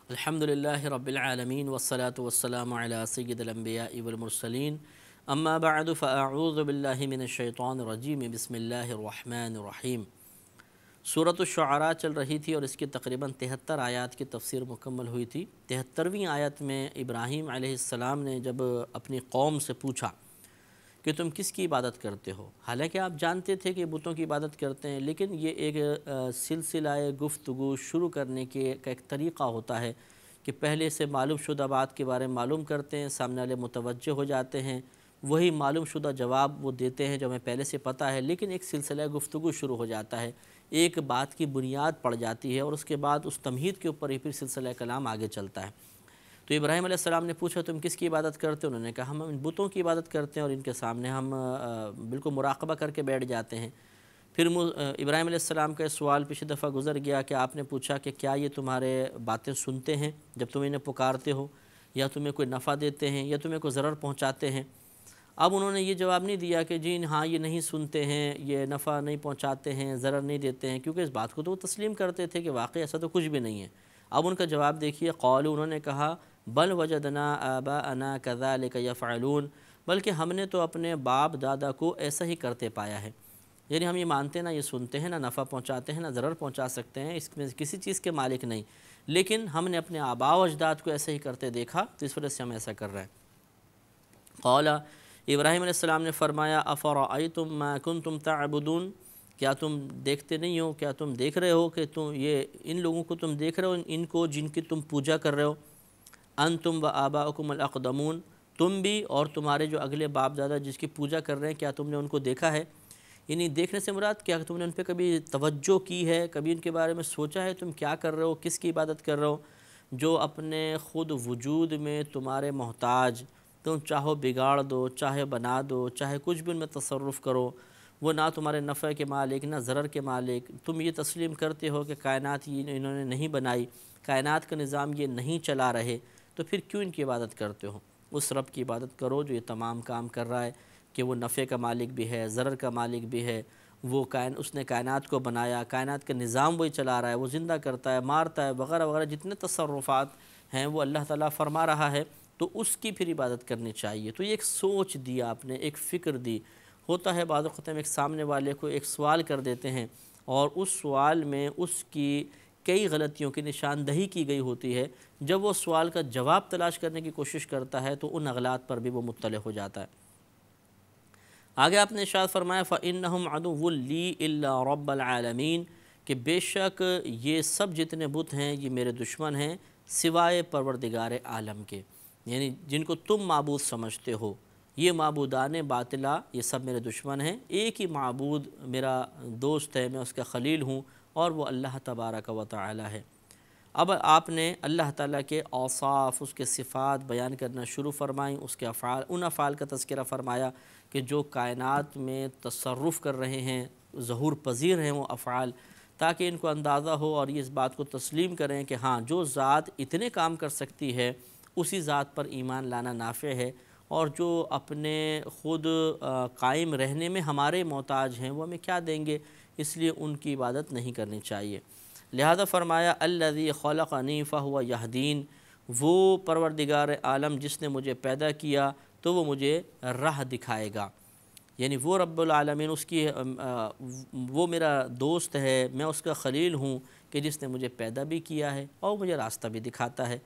الحمدللہ رب العالمین والصلاة والسلام علی سید الانبیاء والمرسلین اما بعد فاعوذ باللہ من الشیطان الرجیم بسم اللہ الرحمن الرحیم۔ سورۃ الشعراء چل رہی تھی اور اس کی تقریباً 73 آیات کی تفسیر مکمل ہوئی تھی۔ 73ویں آیت میں ابراہیم علیہ السلام نے جب اپنی قوم سے پوچھا کہ تم کس کی عبادت کرتے ہو، حالانکہ آپ جانتے تھے کہ بتوں کی عبادت کرتے ہیں، لیکن یہ ایک سلسلہ گفتگو شروع کرنے کا ایک طریقہ ہوتا ہے کہ پہلے سے معلوم شدہ بات کے بارے میں معلوم کرتے ہیں، سامنے والے متوجہ ہو جاتے ہیں، وہی معلوم شدہ جواب وہ دیتے ہیں جو ہمیں پہلے سے پتہ ہے، لیکن ایک سلسلہ گفتگو شروع ہو جاتا ہے، ایک بات کی بنیاد پڑ جاتی ہے اور اس کے بعد اس تمہید کے اوپر ہی پھر سلسلہ کلام آگے چلتا ہے۔ تو ابراہیم علیہ السلام نے پوچھا تم کس کی عبادت کرتے ہو؟ انہوں نے کہا ہم ان بتوں کی عبادت کرتے ہیں اور ان کے سامنے ہم بالکل مراقبہ کر کے بیٹھ جاتے ہیں۔ پھر ابراہیم علیہ السلام کا سوال پچھلی دفعہ گزر گیا کہ آپ نے پوچھا کہ کیا یہ تمہارے باتیں سنتے ہیں جب تم انہیں پکارتے ہو، یا تمہیں کوئی نفع دیتے ہیں یا تمہیں کوئی ضرر پہنچاتے ہیں؟ اب انہوں نے یہ جواب نہیں دیا کہ جی ہاں یہ نہیں سنتے ہیں، یہ نفع نہیں پہنچاتے ہیں، ضرر نہیں دیتے ہیں، کیونکہ اس بات کو تو وہ تسلیم کرتے تھے کہ واقعی ایسا تو کچھ بھی نہیں ہے۔ اب ان کا جواب دیکھیے، قالوا انہوں نے کہا بل وجدنا آباءنا کذالک یفعلون، بلکہ ہم نے تو اپنے باپ دادا کو ایسا ہی کرتے پایا ہے۔ یعنی ہم یہ مانتے نہ یہ سنتے ہیں، نہ نفع پہنچاتے ہیں، نہ ضرر پہنچا سکتے ہیں، اس میں کسی چیز کے مالک نہیں، لیکن ہم نے اپنے آباء و اجداد کو ایسے ہی کرتے دیکھا تو اس وجہ سے ہم ایسا کر رہے ہیں۔ قال ابراہیم علیہ السلام نے فرمایا افرأیتم ما کنتم تعبدون، کیا تم دیکھتے نہیں ہو، کیا تم دیکھ رہے ہو کہ تم یہ ان لوگوں کو تم دیکھ رہے ہو، ان کو جن کی تم پوجا کر رہے ہو، انتم و آباؤکم الاقدمون، تم بھی اور تمہارے جو اگلے باپ دادا جس کی پوجا کر رہے ہیں، کیا تم نے ان کو دیکھا ہے؟ یعنی دیکھنے سے مراد کیا تم نے ان پہ کبھی توجہ کی ہے، کبھی ان کے بارے میں سوچا ہے تم کیا کر رہے ہو، کس کی عبادت کر رہے ہو؟ جو اپنے خود وجود میں تمہارے محتاج، تم چاہو بگاڑ دو، چاہے بنا دو، چاہے کچھ بھی ان میں تصرف کرو، وہ نہ تمہارے نفع کے مالک نہ ضرر کے مالک، تم یہ تسلیم کرتے ہو کہ کائنات یہ انہوں نے نہیں بنائی، کائنات کا نظام یہ نہیں چلا رہے، تو پھر کیوں ان کی عبادت کرتے ہو؟ اس رب کی عبادت کرو جو یہ تمام کام کر رہا ہے، کہ وہ نفع کا مالک بھی ہے، ضرر کا مالک بھی ہے، وہ اس نے کائنات کو بنایا، کائنات کا نظام وہی چلا رہا ہے، وہ زندہ کرتا ہے، مارتا ہے، وغیرہ وغیرہ جتنے تصرفات ہیں وہ اللہ تعالیٰ فرما رہا ہے، تو اس کی پھر عبادت کرنی چاہیے۔ تو یہ ایک سوچ دی آپ نے، ایک فکر دی۔ ہوتا ہے بعض اوقات ہم ایک سامنے والے کو ایک سوال کر دیتے ہیں اور اس سوال میں اس کی کئی غلطیوں کی نشاندہی کی گئی ہوتی ہے، جب وہ سوال کا جواب تلاش کرنے کی کوشش کرتا ہے تو ان اغلاط پر بھی وہ مطلع ہو جاتا ہے۔ آگے آپ نے ارشاد فرمایا فَإِنَّهُمْ عَدُوٌّ لِّي إِلَّا رَبَّ الْعَالَمِينَ، کہ بے شک یہ سب جتنے بت ہیں یہ میرے دشمن ہیں سوائے پروردگار عالم کے، یعنی جن کو تم معبود سمجھتے ہو، یہ معبودان باطلہ یہ سب میرے دشمن ہیں، ایک ہی معبود میرا دوست ہے، میں اس کا خلیل ہوں، اور وہ اللہ تبارک و تعالی ہے۔ اب آپ نے اللہ تعالیٰ کے اوصاف، اس کے صفات بیان کرنا شروع فرمائیں، اس کے افعال، ان افعال کا تذکرہ فرمایا کہ جو کائنات میں تصرف کر رہے ہیں، ظہور پذیر ہیں وہ افعال، تاکہ ان کو اندازہ ہو اور یہ اس بات کو تسلیم کریں کہ ہاں جو ذات اتنے کام کر سکتی ہے اسی ذات پر ایمان لانا نافع ہے، اور جو اپنے خود قائم رہنے میں ہمارے محتاج ہیں وہ ہمیں کیا دیں گے، اس لیے ان کی عبادت نہیں کرنی چاہیے۔ لہذا فرمایا الذی خلقنی فہو یہدین، وہ پروردگار عالم جس نے مجھے پیدا کیا تو وہ مجھے راہ دکھائے گا، یعنی وہ رب العالمین اس کی وہ میرا دوست ہے، میں اس کا خلیل ہوں کہ جس نے مجھے پیدا بھی کیا ہے اور مجھے راستہ بھی دکھاتا ہے۔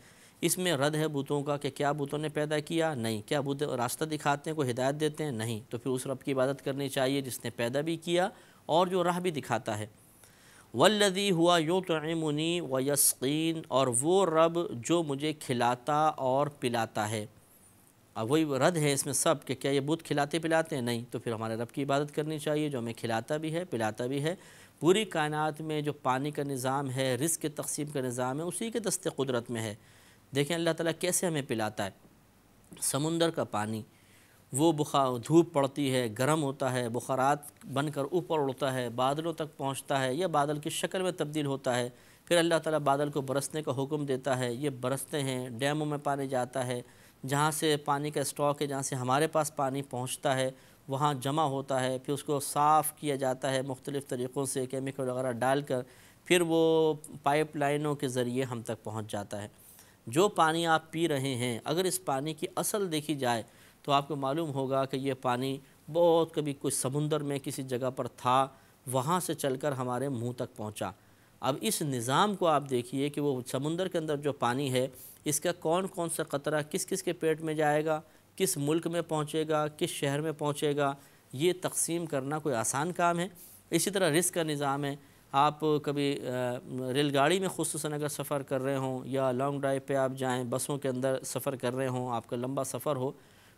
اس میں رد ہے بتوں کا کہ کیا بتوں نے پیدا کیا؟ نہیں۔ کیا بت راستہ دکھاتے ہیں، کوئی ہدایت دیتے ہیں؟ نہیں۔ تو پھر اس رب کی عبادت کرنی چاہیے جس نے پیدا بھی کیا اور جو راہ بھی دکھاتا ہے۔ والذی ہوا یطعمنی ویسقین، اور وہ رب جو مجھے کھلاتا اور پلاتا ہے۔ اب وہی رد ہے اس میں سب کہ کیا یہ بت کھلاتے پلاتے ہیں؟ نہیں۔ تو پھر ہمارے رب کی عبادت کرنی چاہیے جو ہمیں کھلاتا بھی ہے پلاتا بھی ہے۔ پوری کائنات میں جو پانی کا نظام ہے، رزق کے تقسیم کا نظام ہے، اسی کے دست قدرت میں ہے۔ دیکھیں اللہ تعالیٰ کیسے ہمیں پلاتا ہے۔ سمندر کا پانی وہ دھوپ پڑتی ہے، گرم ہوتا ہے، بخارات بن کر اوپر اڑتا ہے، بادلوں تک پہنچتا ہے، یا بادل کی شکل میں تبدیل ہوتا ہے، پھر اللہ تعالیٰ بادل کو برسنے کا حکم دیتا ہے، یہ برستے ہیں، ڈیموں میں پانی جاتا ہے، جہاں سے پانی کا اسٹاک ہے، جہاں سے ہمارے پاس پانی پہنچتا ہے وہاں جمع ہوتا ہے، پھر اس کو صاف کیا جاتا ہے مختلف طریقوں سے کیمیکل وغیرہ ڈال کر، پھر وہ پائپ لائنوں کے ذریعے ہم تک پہنچ جاتا ہے۔ جو پانی آپ پی رہے ہیں اگر اس پانی کی اصل دیکھی جائے تو آپ کو معلوم ہوگا کہ یہ پانی بہت کبھی کوئی سمندر میں کسی جگہ پر تھا، وہاں سے چل کر ہمارے منہ تک پہنچا۔ اب اس نظام کو آپ دیکھیے کہ وہ سمندر کے اندر جو پانی ہے اس کا کون کون سا قطرہ کس کس کے پیٹ میں جائے گا، کس ملک میں پہنچے گا، کس شہر میں پہنچے گا، یہ تقسیم کرنا کوئی آسان کام ہے؟ اسی طرح رزق کا نظام ہے۔ آپ کبھی ریل گاڑی میں خصوصاً اگر سفر کر رہے ہوں یا لانگ ڈرائیو پہ آپ جائیں، بسوں کے اندر سفر کر رہے ہوں، آپ کا لمبا سفر ہو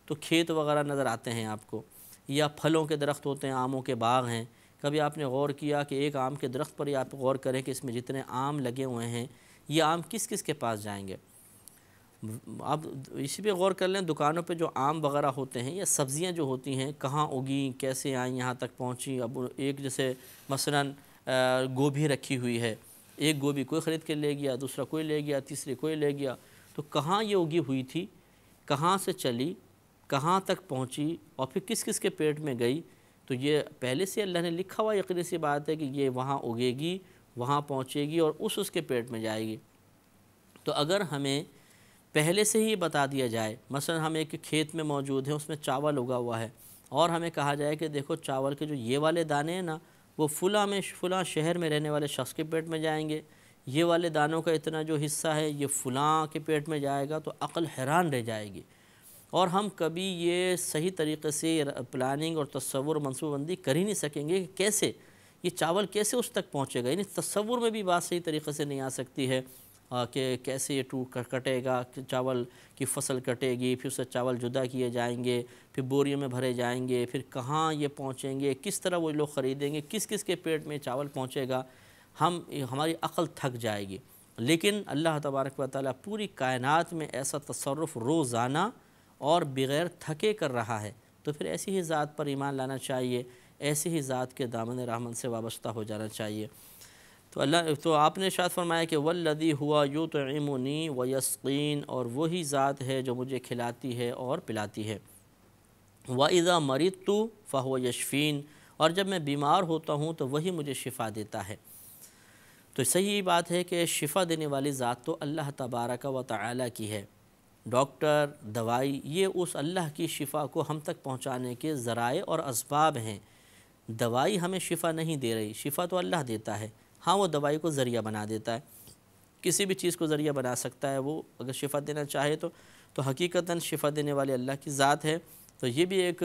تو کھیت وغیرہ نظر آتے ہیں آپ کو، یا پھلوں کے درخت ہوتے ہیں، آموں کے باغ ہیں۔ کبھی آپ نے غور کیا کہ ایک آم کے درخت پر ہی آپ غور کریں کہ اس میں جتنے آم لگے ہوئے ہیں یہ آم کس کس کے پاس جائیں گے؟ اب اسی پہ غور کر لیں، دکانوں پہ جو آم وغیرہ ہوتے ہیں یا سبزیاں جو ہوتی ہیں کہاں اگیں، کیسے آئیں، یہاں تک پہنچی۔ اب ایک جیسے مثلاً گوبھی رکھی ہوئی ہے، ایک گوبھی کوئی خرید کے لے گیا، دوسرا کوئی لے گیا، تیسری کوئی لے گیا، تو کہاں یہ اگی ہوئی تھی، کہاں سے چلی، کہاں تک پہنچی، اور پھر کس کس کے پیٹ میں گئی؟ تو یہ پہلے سے اللہ نے لکھا ہوا یقینی سی بات ہے کہ یہ وہاں اگے گی، وہاں پہنچے گی اور اس کے پیٹ میں جائے گی۔ تو اگر ہمیں پہلے سے ہی بتا دیا جائے، مثلا ہم ایک کھیت میں موجود ہیں، اس میں چاول اگا ہوا ہے، اور ہمیں کہا جائے کہ دیکھو چاول کے جو یہ والے دانے ہیں نا وہ فلاں شہر میں رہنے والے شخص کے پیٹ میں جائیں گے، یہ والے دانوں کا اتنا جو حصہ ہے یہ فلاں کے پیٹ میں جائے گا، تو عقل حیران رہ جائے گی۔ اور ہم کبھی یہ صحیح طریقے سے پلاننگ اور تصور منصوبہ بندی کر ہی نہیں سکیں گے کہ کیسے یہ چاول کیسے اس تک پہنچے گا، یعنی تصور میں بھی بات صحیح طریقے سے نہیں آ سکتی ہے کہ کیسے یہ کٹے گا، چاول کی فصل کٹے گی، پھر اس سے چاول جدا کیے جائیں گے، پھر بوریوں میں بھرے جائیں گے، پھر کہاں یہ پہنچیں گے، کس طرح وہ لوگ خریدیں گے، کس کس کے پیٹ میں چاول پہنچے گا، ہماری عقل تھک جائے گی۔ لیکن اللہ تبارک و تعالیٰ پوری کائنات میں ایسا تصرف روزانہ اور بغیر تھکے کر رہا ہے، تو پھر ایسی ہی ذات پر ایمان لانا چاہیے، ایسی ہی ذات کے دامن رحمت سے وابستہ ہو جانا چاہیے۔ تو آپ نے ارشاد فرمایا کہ والذی ہوا یطعمنی ویسقین، اور وہی ذات ہے جو مجھے کھلاتی ہے اور پلاتی ہے۔ وَإِذَا مَرِضْتُ فَهُوَ يَشْفِينِ، اور جب میں بیمار ہوتا ہوں تو وہی مجھے شفا دیتا ہے۔ تو صحیح بات ہے کہ شفا دینے والی ذات تو اللہ تبارک و تعالی کی ہے۔ ڈاکٹر، دوائی، یہ اس اللہ کی شفا کو ہم تک پہنچانے کے ذرائع اور اسباب ہیں۔ دوائی ہمیں شفا نہیں دے رہی، شفا تو اللہ دیتا ہے، ہاں وہ دوائی کو ذریعہ بنا دیتا ہے، کسی بھی چیز کو ذریعہ بنا سکتا ہے وہ اگر شفا دینا چاہے تو حقیقتاً شفا دینے والے اللہ کی ذات ہے۔ تو یہ بھی ایک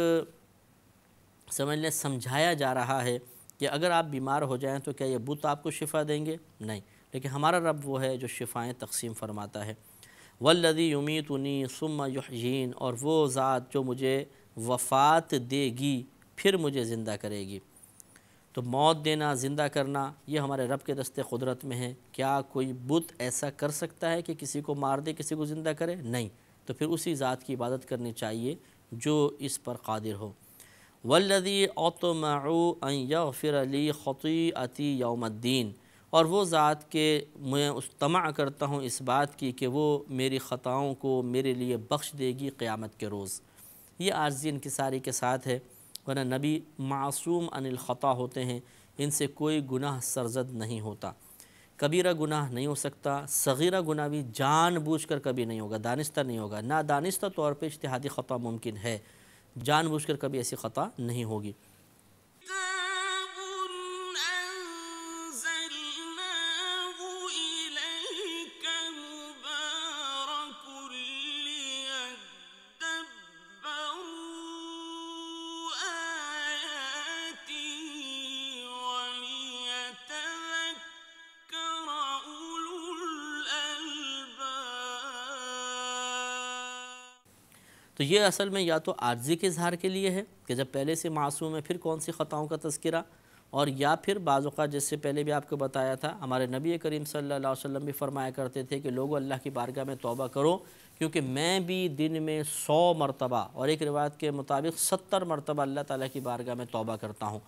سمجھ لیں سمجھایا جا رہا ہے کہ اگر آپ بیمار ہو جائیں تو کیا یہ بت آپ کو شفا دیں گے؟ نہیں، لیکن ہمارا رب وہ ہے جو شفائیں تقسیم فرماتا ہے۔ والذی یمیتنی ثم یحیین، اور وہ ذات جو مجھے وفات دے گی پھر مجھے زندہ کرے گی۔ تو موت دینا، زندہ کرنا، یہ ہمارے رب کے دست قدرت میں ہے۔ کیا کوئی بت ایسا کر سکتا ہے کہ کسی کو مار دے، کسی کو زندہ کرے؟ نہیں، تو پھر اسی ذات کی عبادت کرنی چاہیے جو اس پر قادر ہو۔ والذی اطمع ان یغفر لی خطیئتی یوم الدین، اور وہ ذات کہ میں طمع کرتا ہوں اس بات کی کہ وہ میری خطاؤں کو میرے لیے بخش دے گی قیامت کے روز۔ یہ عاجزی انکساری کے ساتھ ہے، ورنہ نبی معصوم عن الخطا ہوتے ہیں، ان سے کوئی گناہ سرزد نہیں ہوتا۔ کبیرہ گناہ نہیں ہو سکتا، صغیرہ گناہ بھی جان بوجھ کر کبھی نہیں ہوگا، دانستہ نہیں ہوگا، نادانستہ طور پہ اجتہادی خطا ممکن ہے، جان بوجھ کر کبھی ایسی خطا نہیں ہوگی۔ تو یہ اصل میں یا تو عاجزی کے اظہار کے لیے ہے کہ جب پہلے سے معصوم ہے پھر کون سی خطاؤں کا تذکرہ، اور یا پھر بعض اوقات جس سے پہلے بھی آپ کو بتایا تھا ہمارے نبی کریم صلی اللہ علیہ وسلم بھی فرمایا کرتے تھے کہ لوگوں اللہ کی بارگاہ میں توبہ کرو، کیونکہ میں بھی دن میں 100 مرتبہ اور ایک روایت کے مطابق 70 مرتبہ اللہ تعالیٰ کی بارگاہ میں توبہ کرتا ہوں۔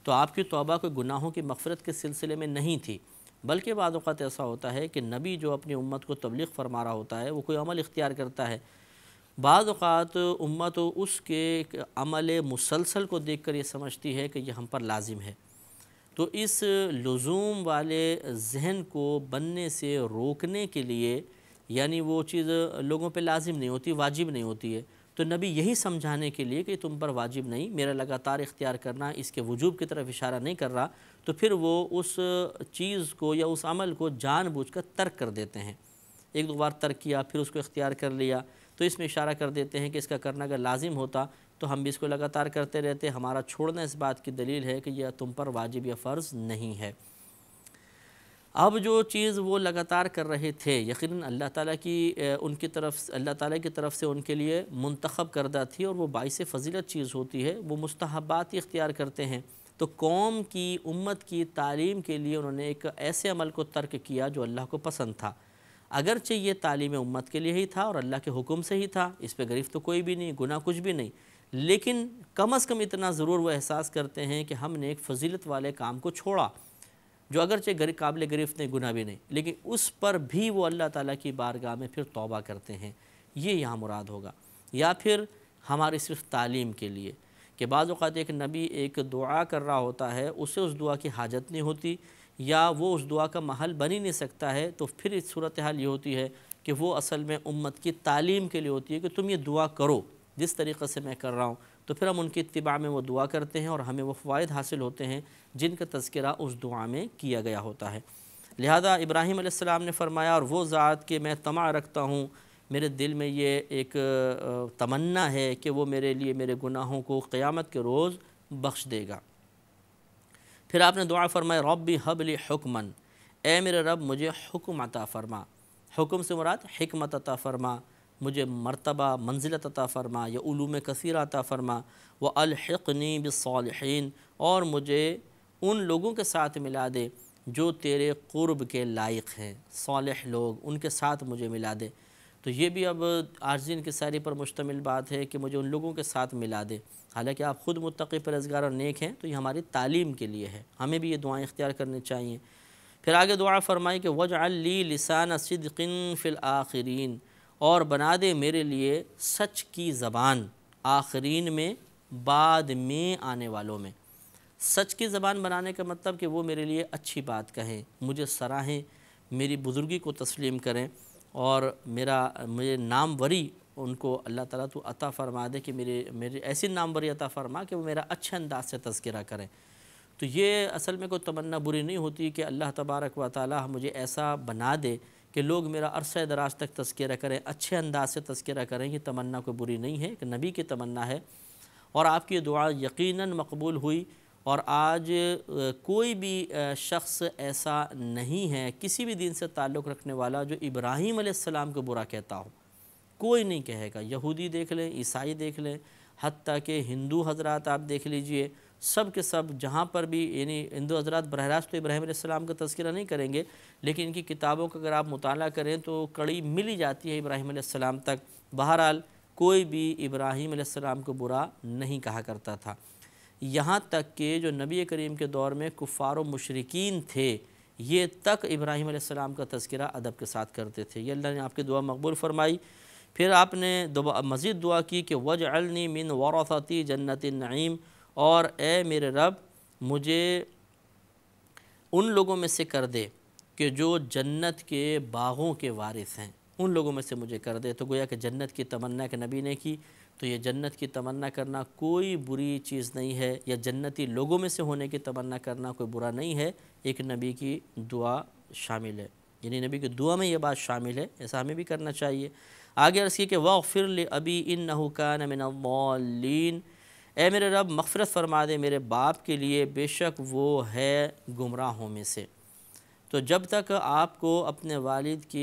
تو آپ کی توبہ کوئی گناہوں کی مغفرت کے سلسلے میں نہیں تھی، بلکہ بعض اوقات ایسا ہوتا ہے کہ نبی جو اپنی امت کو تبلیغ فرما رہا ہوتا ہے وہ کوئی عمل اختیار کرتا ہے، بعض اوقات امت اس کے عمل مسلسل کو دیکھ کر یہ سمجھتی ہے کہ یہ ہم پر لازم ہے، تو اس لزوم والے ذہن کو بننے سے روکنے کے لیے یعنی وہ چیز لوگوں پہ لازم نہیں ہوتی، واجب نہیں ہوتی ہے، تو نبی یہی سمجھانے کے لیے کہ تم پر واجب نہیں، میرا لگاتار اختیار کرنا اس کے وجوب کی طرف اشارہ نہیں کر رہا، تو پھر وہ اس چیز کو یا اس عمل کو جان بوجھ کر ترک کر دیتے ہیں۔ ایک دو بار ترک کیا پھر اس کو اختیار کر لیا، تو اس میں اشارہ کر دیتے ہیں کہ اس کا کرنا اگر لازم ہوتا تو ہم بھی اس کو لگاتار کرتے رہتے، ہمارا چھوڑنا اس بات کی دلیل ہے کہ یہ تم پر واجب یا فرض نہیں ہے۔ اب جو چیز وہ لگاتار کر رہے تھے یقیناً اللہ تعالیٰ کی اللہ تعالیٰ کی طرف سے ان کے لیے منتخب کردہ تھی، اور وہ باعث فضیلت چیز ہوتی ہے، وہ مستحبات ہی اختیار کرتے ہیں۔ تو قوم کی، امت کی تعلیم کے لیے انہوں نے ایک ایسے عمل کو ترک کیا جو اللہ کو پسند تھا، اگرچہ یہ تعلیم امت کے لیے ہی تھا اور اللہ کے حکم سے ہی تھا، اس پہ گرفت تو کوئی بھی نہیں، گناہ کچھ بھی نہیں، لیکن کم از کم اتنا ضرور وہ احساس کرتے ہیں کہ ہم نے ایک فضیلت والے کام کو چھوڑا، جو اگرچہ قابل گرفت نہیں، گناہ بھی نہیں، لیکن اس پر بھی وہ اللہ تعالیٰ کی بارگاہ میں پھر توبہ کرتے ہیں، یہ یہاں مراد ہوگا۔ یا پھر ہماری صرف تعلیم کے لیے کہ بعض اوقات ایک نبی ایک دعا کر رہا ہوتا ہے، اسے اس دعا کی حاجت نہیں ہوتی، یا وہ اس دعا کا محل بن ہی نہیں سکتا ہے، تو پھر اس صورتحال یہ ہوتی ہے کہ وہ اصل میں امت کی تعلیم کے لیے ہوتی ہے کہ تم یہ دعا کرو جس طریقے سے میں کر رہا ہوں، تو پھر ہم ان کی اتباع میں وہ دعا کرتے ہیں اور ہمیں وہ فوائد حاصل ہوتے ہیں جن کا تذکرہ اس دعا میں کیا گیا ہوتا ہے۔ لہذا ابراہیم علیہ السلام نے فرمایا، اور وہ ذات کہ میں طمع رکھتا ہوں، میرے دل میں یہ ایک تمنا ہے کہ وہ میرے لیے میرے گناہوں کو قیامت کے روز بخش دے گا۔ پھر آپ نے دعا فرمایا، ربی حب لی حکمن، اے میرے رب مجھے حکم عطا فرما، حکم سے مراد حکمت عطا فرما، مجھے مرتبہ منزلت عطا فرما یا علوم کثیر عطا فرما، وَأَلْحِقْنِي بِالصَّالِحِينَ، اور مجھے ان لوگوں کے ساتھ ملا دے جو تیرے قرب کے لائق ہیں، صالح لوگ، ان کے ساتھ مجھے ملا دے۔ تو یہ بھی اب عاجزین انکساری پر مشتمل بات ہے کہ مجھے ان لوگوں کے ساتھ ملا دے، حالانکہ آپ خود متقی پرہیزگار اور نیک ہیں، تو یہ ہماری تعلیم کے لیے ہے، ہمیں بھی یہ دعائیں اختیار کرنی چاہیے۔ پھر آگے دعا فرمائی کہ وَاجْعَلْ لِي لِسَانَ صِدْقٍ فِي الْآخِرِينَ، اور بنا دے میرے لیے سچ کی زبان آخرین میں، بعد میں آنے والوں میں۔ سچ کی زبان بنانے کا مطلب کہ وہ میرے لیے اچھی بات کہیں، مجھے سراہیں، میری بزرگی کو تسلیم کریں، اور مجھے ناموری ان کو اللہ تعالیٰ تو عطا فرما دے کہ میری ایسی ناموری عطا فرما کہ وہ میرا اچھے انداز سے تذکرہ کریں۔ تو یہ اصل میں کوئی تمنا بری نہیں ہوتی کہ اللہ تبارک و تعالیٰ مجھے ایسا بنا دے کہ لوگ میرا عرصہ دراز تک تذکرہ کریں، اچھے انداز سے تذکرہ کریں، یہ تمنا کوئی بری نہیں ہے، کہ نبی کی تمنا ہے، اور آپ کی دعا یقیناً مقبول ہوئی۔ اور آج کوئی بھی شخص ایسا نہیں ہے کسی بھی دین سے تعلق رکھنے والا جو ابراہیم علیہ السلام کو برا کہتا ہو، کوئی نہیں کہے گا۔ یہودی دیکھ لیں، عیسائی دیکھ لیں، حتیٰ کہ ہندو حضرات آپ دیکھ لیجئے، سب کے سب جہاں پر بھی، یعنی ہندو حضرات براہ راست تو ابراہیم علیہ السلام کا تذکرہ نہیں کریں گے، لیکن ان کی کتابوں کا اگر آپ مطالعہ کریں تو کڑی ملی جاتی ہے ابراہیم علیہ السلام تک۔ بہرحال کوئی بھی ابراہیم علیہ السلام کو برا نہیں کہا کرتا تھا، یہاں تک کہ جو نبی کریم کے دور میں کفار و مشرکین تھے، یہ تک ابراہیم علیہ السلام کا تذکرہ ادب کے ساتھ کرتے تھے۔ یہ اللہ نے آپ کی دعا مقبول فرمائی۔ پھر آپ نے مزید دعا کی کہ وَاجْعَلْنِي مِنْ وَرَثَةِ جَنَّةِ النَّعِيمِ، اور اے میرے رب مجھے ان لوگوں میں سے کر دے کہ جو جنت کے باغوں کے وارث ہیں، ان لوگوں میں سے مجھے کر دے۔ تو گویا کہ جنت کی تمنا کہ نبی نے کی، تو یہ جنت کی تمنا کرنا کوئی بری چیز نہیں ہے، یا جنتی لوگوں میں سے ہونے کی تمنا کرنا کوئی برا نہیں ہے، ایک نبی کی دعا شامل ہے، یعنی نبی کی دعا میں یہ بات شامل ہے، ایسا ہمیں بھی کرنا چاہیے۔ آگے عرض کی کہ وَاغْفِرْ لِأَبِي إِنَّهُ كَانَ مِنَ الضَّالِّينَ، اے میرے رب مغفرت فرما دے میرے باپ کے لیے، بے شک وہ ہے گمراہوں میں سے۔ تو جب تک آپ کو اپنے والد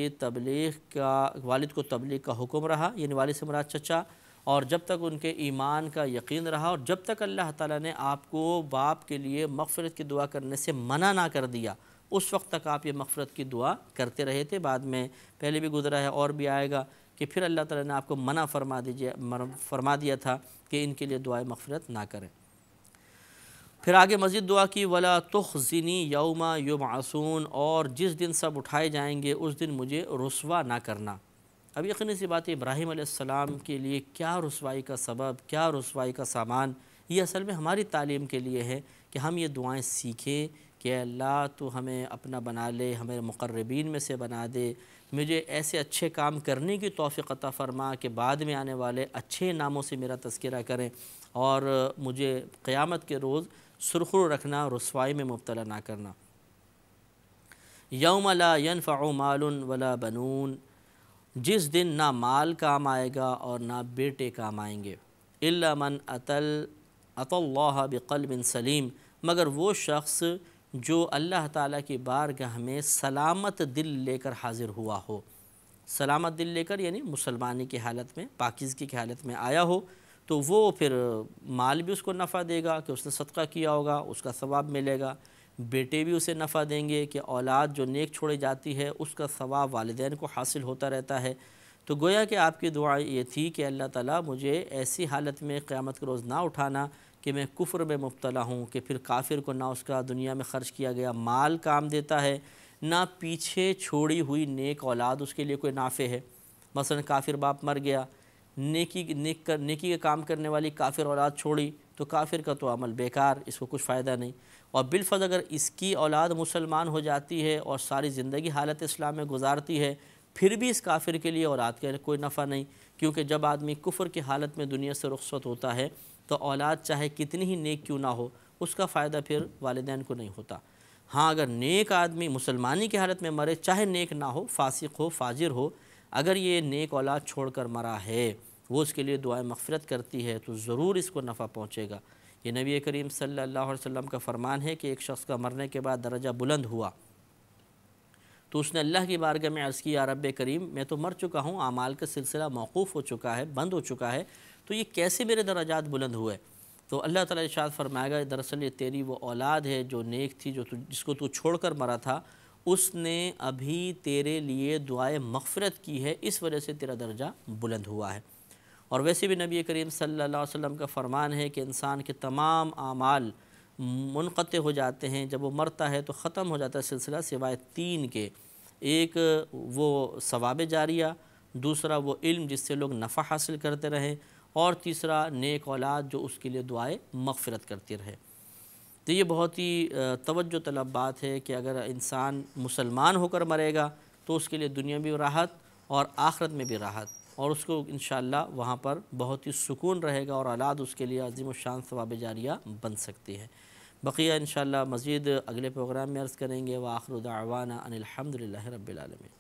کو تبلیغ کا حکم رہا، یعنی والد سے مراد چچا، اور جب تک ان کے ایمان کا یقین رہا، اور جب تک اللہ تعالیٰ نے آپ کو باپ کے لیے مغفرت کی دعا کرنے سے منع نہ کر دیا، اس وقت تک آپ یہ مغفرت کی دعا کرتے رہے تھے۔ بعد میں پہلے بھی گزرا ہے اور بھی آئے گا کہ پھر اللہ تعالیٰ نے آپ کو منع فرما دیا تھا کہ ان کے لیے دعائے مغفرت نہ کریں۔ پھر آگے مزید دعا کی وَلَا تُخْزِنِي يَوْمَ يُبْعَثُونَ، اور جس دن سب اٹھائے جائیں گے اس دن مجھے رسوا نہ کرنا۔ اب یقینی سی بات ہے ابراہیم علیہ السلام کے لیے کیا رسوائی کا سبب، کیا رسوائی کا سامان، یہ اصل میں ہماری تعلیم کے لیے ہے کہ ہم یہ دعائیں سیکھیں کہ اللہ تو ہمیں اپنا بنا لے، ہمیں مقربین میں سے بنا دے، مجھے ایسے اچھے کام کرنے کی توفیق عطا فرما کہ بعد میں آنے والے اچھے ناموں سے میرا تذکرہ کریں، اور مجھے قیامت کے روز سرخرو رکھنا، رسوائی میں مبتلا نہ کرنا۔ یوم لا ینفع مال ولا بنون، جس دن نہ مال کام آئے گا اور نہ بیٹے کام آئیں گے، الا من اتی اللہ بقلب سلیم، مگر وہ شخص جو اللہ تعالیٰ کی بارگاہ میں سلامت دل لے کر حاضر ہوا ہو۔ سلامت دل لے کر یعنی مسلمانی کی حالت میں، پاکیزگی کی حالت میں آیا ہو، تو وہ پھر مال بھی اس کو نفع دے گا کہ اس نے صدقہ کیا ہوگا، اس کا ثواب ملے گا، بیٹے بھی اسے نفع دیں گے کہ اولاد جو نیک چھوڑی جاتی ہے اس کا ثواب والدین کو حاصل ہوتا رہتا ہے۔ تو گویا کہ آپ کی دعا یہ تھی کہ اللہ تعالیٰ مجھے ایسی حالت میں قیامت کے روز نہ اٹھانا کہ میں کفر میں مبتلا ہوں، کہ پھر کافر کو نہ اس کا دنیا میں خرچ کیا گیا مال کام دیتا ہے، نہ پیچھے چھوڑی ہوئی نیک اولاد اس کے لیے کوئی نافع ہے۔ مثلا کافر باپ مر گیا، نیکی کے کام کرنے والی کافر اولاد چھوڑی، تو کافر کا تو عمل بیکار، اس کو کچھ فائدہ نہیں۔ اور بالفرض اگر اس کی اولاد مسلمان ہو جاتی ہے اور ساری زندگی حالت اسلام میں گزارتی ہے، پھر بھی اس کافر کے لیے اولاد کا کوئی نفع نہیں، کیونکہ جب آدمی کفر کی حالت میں دنیا سے رخصت ہوتا ہے تو اولاد چاہے کتنی ہی نیک کیوں نہ ہو، اس کا فائدہ پھر والدین کو نہیں ہوتا۔ ہاں اگر نیک آدمی مسلمانی کی حالت میں مرے، چاہے نیک نہ ہو، فاسق ہو، فاجر ہو، اگر یہ نیک اولاد چھوڑ کر مرا ہے، وہ اس کے لیے دعائیں مغفرت کرتی ہے، تو ضرور اس کو نفع پہنچے گا۔ یہ نبی کریم صلی اللہ علیہ وسلم کا فرمان ہے کہ ایک شخص کا مرنے کے بعد درجہ بلند ہوا، تو اس نے اللہ کی بارگاہ میں عرض کی، یا رب کریم میں تو مر چکا ہوں، اعمال کا سلسلہ موقوف ہو چکا ہے، بند ہو چکا ہے، تو یہ کیسے میرے درجات بلند ہوئے؟ تو اللہ تعالیٰ ارشاد فرمائے گا، دراصل یہ تیری وہ اولاد ہے جو نیک تھی، جس کو تو چھوڑ کر مرا تھا، اس نے ابھی تیرے لیے دعائے مغفرت کی ہے، اس وجہ سے تیرا درجہ بلند ہوا ہے۔ اور ویسے بھی نبی کریم صلی اللہ علیہ وسلم کا فرمان ہے کہ انسان کے تمام اعمال منقطع ہو جاتے ہیں، جب وہ مرتا ہے تو ختم ہو جاتا ہے سلسلہ، سوائے تین کے، ایک وہ ثواب جاریہ، دوسرا وہ علم جس سے لوگ نفع حاصل کرتے رہیں، اور تیسرا نیک اولاد جو اس کے لیے دعائے مغفرت کرتی رہے۔ تو یہ بہت ہی توجہ طلب بات ہے کہ اگر انسان مسلمان ہو کر مرے گا تو اس کے لیے دنیا بھی راحت اور آخرت میں بھی راحت، اور اس کو انشاءاللہ وہاں پر بہت ہی سکون رہے گا، اور اولاد اس کے لیے عظیم الشان ثواب جاریہ بن سکتی ہے۔ بقیہ انشاءاللہ مزید اگلے پروگرام میں عرض کریں گے۔ وآخر دعوانا ان الحمدللہ رب العالمین۔